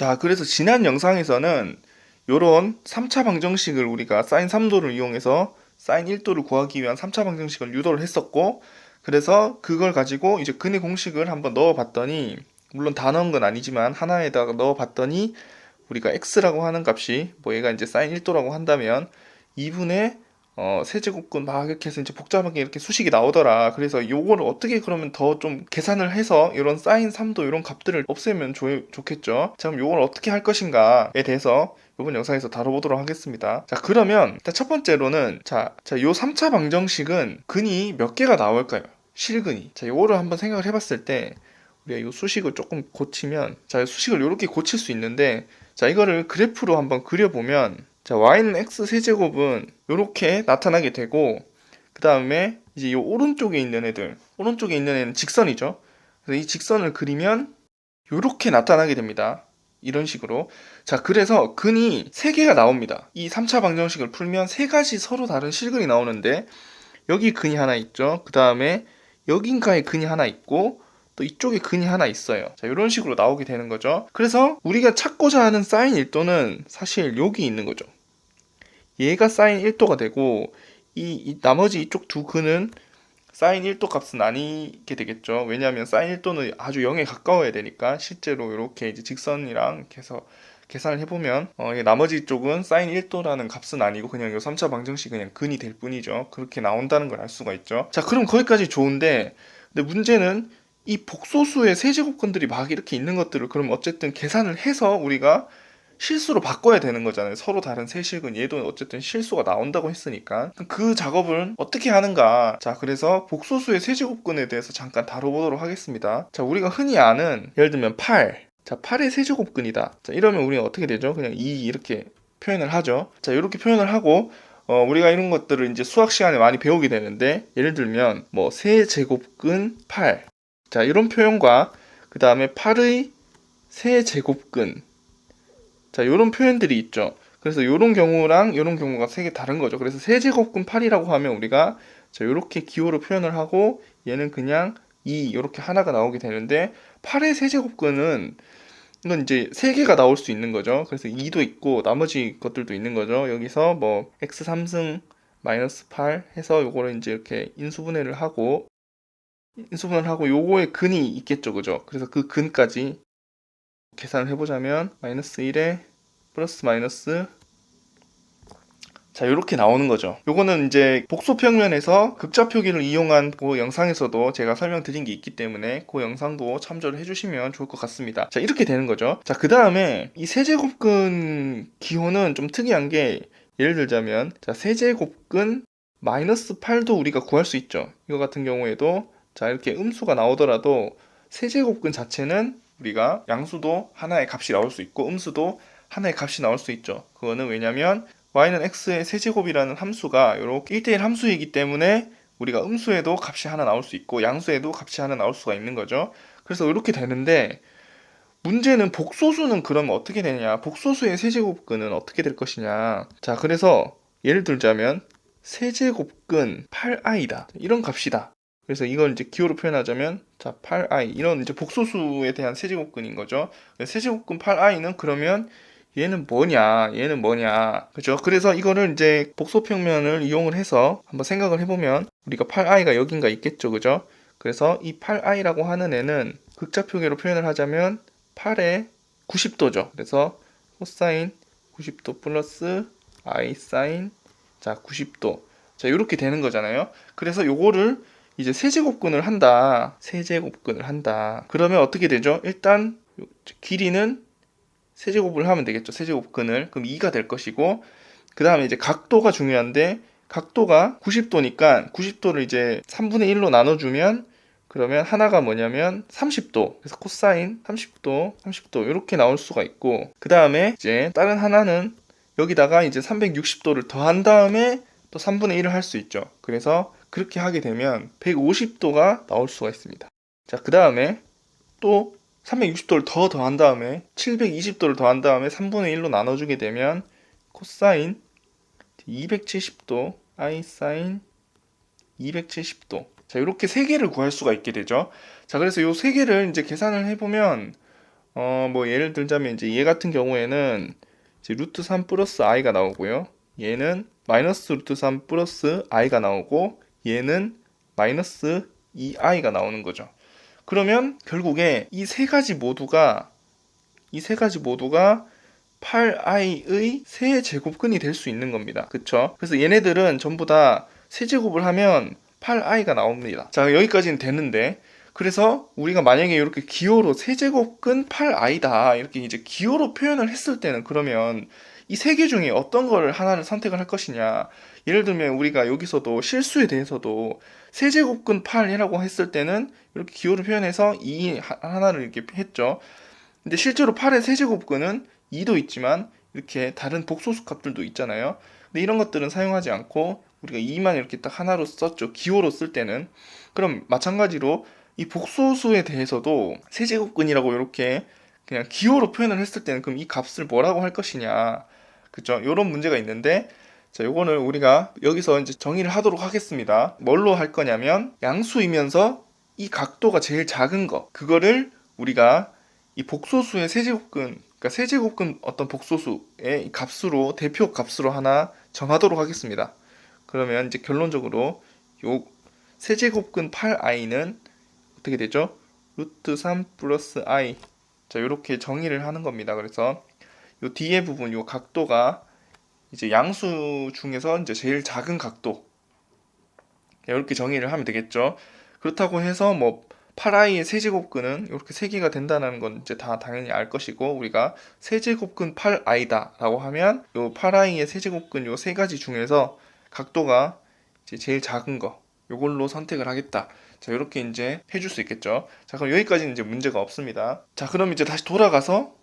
자, 그래서 지난 영상에서는 요런 3차 방정식을 우리가 사인 3도를 이용해서 사인 1도를 구하기 위한 3차 방정식을 유도를 했었고, 그래서 그걸 가지고 이제 근의 공식을 한번 넣어봤더니, 물론 다 넣은 건 아니지만 하나에다가 넣어봤더니 우리가 x라고 하는 값이 뭐 얘가 이제 사인 1도라고 한다면 2분의 세제곱근 막 이렇게 해서 이제 복잡하게 이렇게 수식이 나오더라. 그래서 요거를 어떻게 그러면 더 좀 계산을 해서 이런 사인 3도 이런 값들을 없애면 좋겠죠. 자, 그럼 요걸 어떻게 할 것인가에 대해서 이번 영상에서 다뤄보도록 하겠습니다. 자, 그러면 일단 첫 번째로는 요 3차 방정식은 근이 몇 개가 나올까요? 실근이. 자, 요거를 한번 생각을 해봤을 때 우리가 이 수식을 조금 고치면, 자, 수식을 이렇게 고칠 수 있는데, 자, 이거를 그래프로 한번 그려보면, 자, y는 x 세제곱은 이렇게 나타나게 되고, 그 다음에 이제 이 오른쪽에 있는 애는 직선이죠. 그래서 이 직선을 그리면 이렇게 나타나게 됩니다. 이런 식으로. 자, 그래서 근이 3개가 나옵니다. 이 3차 방정식을 풀면 3가지 서로 다른 실근이 나오는데, 여기 근이 하나 있죠. 그 다음에 여긴가에 근이 하나 있고, 또 이쪽에 근이 하나 있어요. 자, 이런 식으로 나오게 되는 거죠. 그래서 우리가 찾고자 하는 사인 1도는 사실 여기 있는 거죠. 얘가 사인 1도가 되고, 이 나머지 이쪽 두 근은 사인 1도 값은 아니게 되겠죠. 왜냐하면 사인 1도는 아주 0에 가까워야 되니까, 실제로 이렇게 이제 직선이랑 이렇게 해서 계산을 해보면 나머지 쪽은 사인 1도라는 값은 아니고 그냥 요 3차 방정식 그냥 근이 될 뿐이죠. 그렇게 나온다는 걸 알 수가 있죠. 자, 그럼 거기까지 좋은데, 근데 문제는 이 복소수의 세제곱근들이 막 이렇게 있는 것들을 그럼 어쨌든 계산을 해서 우리가 실수로 바꿔야 되는 거잖아요. 서로 다른 세실근, 얘도 어쨌든 실수가 나온다고 했으니까. 그 작업을 어떻게 하는가. 자, 그래서 복소수의 세제곱근에 대해서 잠깐 다뤄보도록 하겠습니다. 자, 우리가 흔히 아는, 예를 들면 8. 자, 8의 세제곱근이다. 자, 이러면 우리가 어떻게 되죠? 그냥 2 이렇게 표현을 하죠. 자, 이렇게 표현을 하고, 우리가 이런 것들을 이제 수학 시간에 많이 배우게 되는데, 예를 들면, 뭐, 세제곱근 8. 자, 이런 표현과, 그 다음에 8의 세제곱근. 자, 요런 표현들이 있죠. 그래서 요런 경우랑 요런 경우가 되게 다른 거죠. 그래서 세제곱근 8이라고 하면 우리가 자, 요렇게 기호로 표현을 하고 얘는 그냥 2 요렇게 하나가 나오게 되는데 8의 세제곱근은 이건 이제 3개가 나올 수 있는 거죠. 그래서 2도 있고 나머지 것들도 있는 거죠. 여기서 뭐 x 3승 마이너스 8 해서 요거를 이제 이렇게 인수분해를 하고 요거에 근이 있겠죠. 그죠? 그래서 그 근까지 계산을 해보자면 마이너스 1에 플러스 마이너스, 자, 이렇게 나오는 거죠. 요거는 이제 복소평면에서 극좌표기를 이용한 그 영상에서도 제가 설명드린 게 있기 때문에 그 영상도 참조를 해주시면 좋을 것 같습니다. 자, 이렇게 되는 거죠. 자, 그 다음에 이 세제곱근 기호는 좀 특이한 게, 예를 들자면 자, 세제곱근 마이너스 8도 우리가 구할 수 있죠. 이거 같은 경우에도 자, 이렇게 음수가 나오더라도 세제곱근 자체는 우리가 양수도 하나의 값이 나올 수 있고 음수도 하나의 값이 나올 수 있죠. 그거는 왜냐면 y는 x의 세제곱이라는 함수가 이렇게 1대1 함수이기 때문에 우리가 음수에도 값이 하나 나올 수 있고 양수에도 값이 하나 나올 수가 있는 거죠. 그래서 이렇게 되는데, 문제는 복소수는 그러면 어떻게 되냐, 복소수의 세제곱근은 어떻게 될 것이냐. 자, 그래서 예를 들자면 세제곱근 8i다 이런 값이다. 그래서 이걸 이제 기호로 표현하자면 자, 8i 이런 이제 복소수에 대한 세제곱근인 거죠. 세제곱근 8i는 그러면 얘는 뭐냐, 그죠? 그래서 이거를 이제 복소평면을 이용을 해서 한번 생각을 해보면 우리가 8i가 여긴가 있겠죠, 그죠? 그래서 이 8i라고 하는 애는 극좌표기로 표현을 하자면 8의 90도죠. 그래서 코사인 90도 플러스 i 사인 자 90도. 자, 이렇게 되는 거잖아요. 그래서 요거를 이제 세제곱근을 한다. 그러면 어떻게 되죠? 일단 길이는 세제곱을 하면 되겠죠. 세제곱근을. 그럼 2가 될 것이고, 그 다음에 이제 각도가 중요한데, 각도가 90도니까 90도를 이제 3분의 1로 나눠주면, 그러면 하나가 뭐냐면 30도. 그래서 코사인 30도 이렇게 나올 수가 있고, 그 다음에 이제 다른 하나는 여기다가 이제 360도를 더한 다음에 또 3분의 1을 할 수 있죠. 그래서 그렇게 하게 되면 150도가 나올 수가 있습니다. 자, 그 다음에 또 360도를 더한 다음에 720도를 더한 다음에 3분의 1로 나눠주게 되면 코사인 270도 i 사인 270도. 자, 이렇게 세 개를 구할 수가 있게 되죠. 자, 그래서 이 세 개를 이제 계산을 해보면 뭐 예를 들자면 이제 얘 같은 경우에는 이제 루트 3 플러스 i가 나오고요. 얘는 마이너스 루트 3 플러스 i가 나오고 얘는 마이너스 2i가 나오는 거죠. 그러면 결국에 이 세 가지 모두가 8i의 세제곱근이 될 수 있는 겁니다. 그쵸? 그래서 얘네들은 전부 다 세제곱을 하면 8i가 나옵니다. 자, 여기까지는 되는데, 그래서 우리가 만약에 이렇게 기호로 세제곱근 8i다 이렇게 이제 기호로 표현을 했을 때는, 그러면 이 세 개 중에 어떤 걸 하나를 선택을 할 것이냐. 예를 들면 우리가 여기서도 실수에 대해서도 세제곱근 8이라고 했을 때는 이렇게 기호로 표현해서 이 하나를 이렇게 했죠. 근데 실제로 8의 세제곱근은 2도 있지만 이렇게 다른 복소수 값들도 있잖아요. 근데 이런 것들은 사용하지 않고 우리가 2만 이렇게 딱 하나로 썼죠. 기호로 쓸 때는. 그럼 마찬가지로 이 복소수에 대해서도 세제곱근이라고 이렇게 그냥 기호로 표현을 했을 때는 그럼 이 값을 뭐라고 할 것이냐. 그죠? 이런 문제가 있는데, 자, 요거는 우리가 여기서 이제 정의를 하도록 하겠습니다. 뭘로 할 거냐면 양수이면서 이 각도가 제일 작은 거, 그거를 우리가 이 복소수의 세제곱근, 그러니까 세제곱근 어떤 복소수의 이 값으로, 대표 값으로 하나 정하도록 하겠습니다. 그러면 이제 결론적으로 요 세제곱근 8i는 어떻게 되죠? 루트 3 플러스 i. 자, 이렇게 정의를 하는 겁니다. 그래서 요 뒤에 부분, 요 각도가 이제 양수 중에서 이제 제일 작은 각도, 이렇게 정의를 하면 되겠죠. 그렇다고 해서 뭐 8i의 세제곱근은 이렇게 3개가 된다는 건 이제 다 당연히 알 것이고, 우리가 세제곱근 8i다 라고 하면 요 8i의 세제곱근 요 3가지 중에서 각도가 이제 제일 작은 거, 요걸로 선택을 하겠다. 자, 이렇게 이제 해줄 수 있겠죠. 자, 그럼 여기까지는 이제 문제가 없습니다. 자, 그럼 이제 다시 돌아가서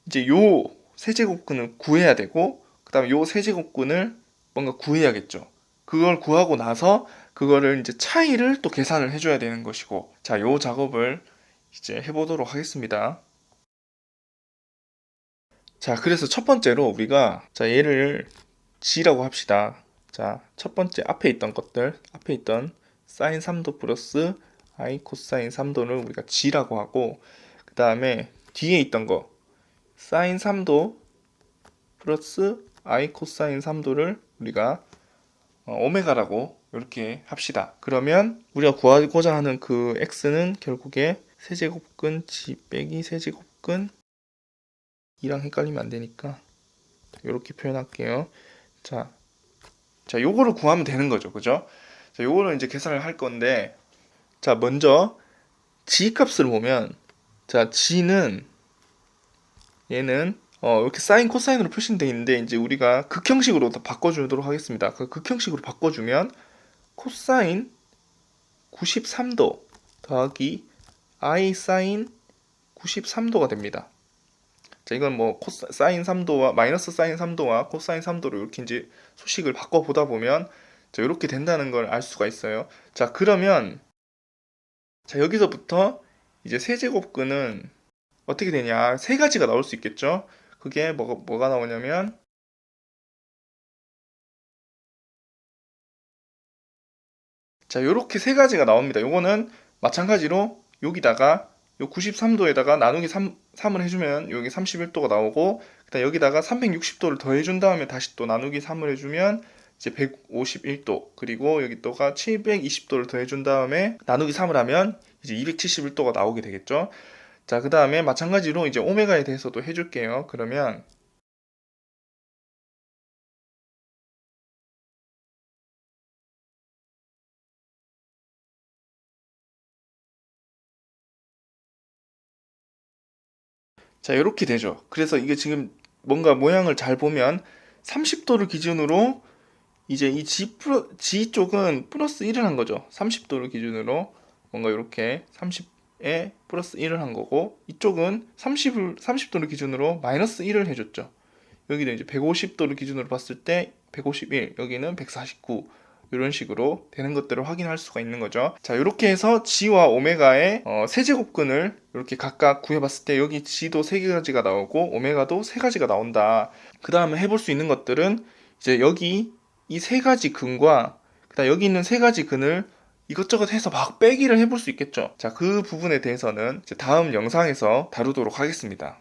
이제 요 세제곱근을 구해야 되고, 그 다음에 요 세제곱근을 뭔가 구해야겠죠. 그걸 구하고 나서 그거를 이제 차이를 또 계산을 해줘야 되는 것이고, 자, 요 작업을 이제 해보도록 하겠습니다. 자, 그래서 첫 번째로 우리가, 자, 얘를 g라고 합시다. 자, 첫 번째 앞에 있던 사인 3도 플러스 i 코사인 3도를 우리가 g라고 하고, 그 다음에 뒤에 있던 거 사인 3도 플러스 i 코사인 3도를 우리가 오메가라고 이렇게 합시다. 그러면 우리가 구하고자 하는 그 x는 결국에 세제곱근 g 빼기 세제곱근 2랑 헷갈리면 안 되니까 이렇게 표현할게요. 자, 요거를 구하면 되는 거죠. 그죠? 자, 요거를 이제 계산을 할 건데, 자, 먼저 g 값을 보면, 자, g는 얘는 이렇게 사인 코사인으로 표시되어 있는데, 이제 우리가 극형식으로 바꿔주도록 하겠습니다. 그 극형식으로 바꿔주면 코사인 93도 더하기 i 사인 93도가 됩니다. 자, 이건 뭐 사인 3도와 마이너스 사인 3도와 코사인 3도로 이렇게 이제 수식을 바꿔 보다 보면 자, 이렇게 된다는 걸 알 수가 있어요. 자, 그러면 자, 여기서부터 이제 세제곱근은 어떻게 되냐? 세 가지가 나올 수 있겠죠? 그게 뭐가 나오냐면, 자, 요렇게 세 가지가 나옵니다. 요거는 마찬가지로 여기다가 요 93도에다가 나누기 3을 해주면 여기 31도가 나오고, 그다음 여기다가 360도를 더해준 다음에 다시 또 나누기 3을 해주면 이제 151도, 그리고 여기 또가 720도를 더해준 다음에 나누기 3을 하면 이제 271도가 나오게 되겠죠. 자, 그 다음에 마찬가지로 이제 오메가에 대해서도 해줄게요. 그러면 자, 이렇게 되죠. 그래서 이게 지금 뭔가 모양을 잘 보면 30도를 기준으로 이제 이 G 쪽은 플러스 1을 한 거죠. 30도를 기준으로 뭔가 이렇게 30에 플러스 1을 한 거고, 이쪽은 30도를 기준으로 마이너스 1을 해줬죠. 여기는 이제 150도를 기준으로 봤을 때 151, 여기는 149, 이런 식으로 되는 것들을 확인할 수가 있는 거죠. 자, 이렇게 해서 G와 오메가의 세제곱근을 이렇게 각각 구해봤을 때 여기 G도 3가지가 나오고 오메가도 3가지가 나온다. 그 다음에 해볼 수 있는 것들은 이제 여기 이 3가지 근과 그다음 여기 있는 3가지 근을 이것저것 해서 막 빼기를 해볼 수 있겠죠. 자, 그 부분에 대해서는 이제 다음 영상에서 다루도록 하겠습니다.